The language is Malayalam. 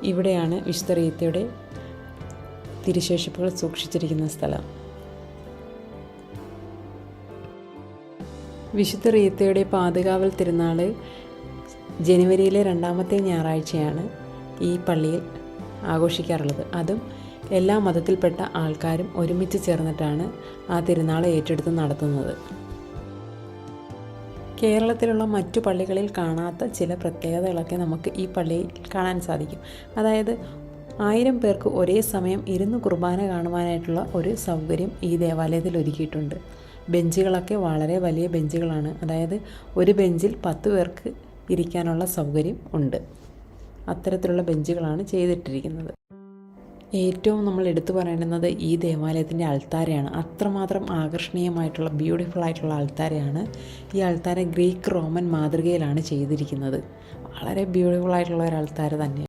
ഇവിടെയാണ് വിശുദ്ധ റീത്തയുടെ തിരുശേഷിപ്പുകൾ സൂക്ഷിച്ചിരിക്കുന്ന സ്ഥലം. വിശുദ്ധ റീത്തയുടെ പാതുകാവൽ തിരുനാൾ ജനുവരിയിലെ 2ാമത്തെ ഞായറാഴ്ചയാണ് ഈ പള്ളിയിൽ ആഘോഷിക്കാറുള്ളത്. അതും എല്ലാ മതത്തിൽപ്പെട്ട ആൾക്കാരും ഒരുമിച്ച് ചേർന്നിട്ടാണ് ആ തിരുനാൾ ഏറ്റെടുത്ത് നടത്തുന്നത്. കേരളത്തിലുള്ള മറ്റു പള്ളികളിൽ കാണാത്ത ചില പ്രത്യേകതകളൊക്കെ നമുക്ക് ഈ പള്ളിയിൽ കാണാൻ സാധിക്കും. അതായത് 1000 പേർക്ക് ഒരേ സമയം ഇരുന്ന് കുർബാന കാണുവാനായിട്ടുള്ള ഒരു സൗകര്യം ഈ ദേവാലയത്തിൽ ഒരുക്കിയിട്ടുണ്ട്. ബെഞ്ചുകളൊക്കെ വളരെ വലിയ ബെഞ്ചുകളാണ്. അതായത് ഒരു ബെഞ്ചിൽ 10 പേർക്ക് ഇരിക്കാനുള്ള സൗകര്യം ഉണ്ട്. അത്തരത്തിലുള്ള ബെഞ്ചുകളാണ് ചെയ്തിട്ടിരിക്കുന്നത്. ഏറ്റവും നമ്മൾ എടുത്തു പറയേണ്ടുന്നത് ഈ ദേവാലയത്തിൻ്റെ അൾത്താരയാണ്. അത്രമാത്രം ആകർഷണീയമായിട്ടുള്ള ബ്യൂട്ടിഫുൾ ആയിട്ടുള്ള അൾത്താരയാണ്. ഈ അൾത്താര ഗ്രീക്ക് റോമൻ മാതൃകയിലാണ് ചെയ്തിരിക്കുന്നത്. വളരെ ബ്യൂട്ടിഫുൾ ആയിട്ടുള്ള ഒരു അൾത്താര തന്നെയാണ്.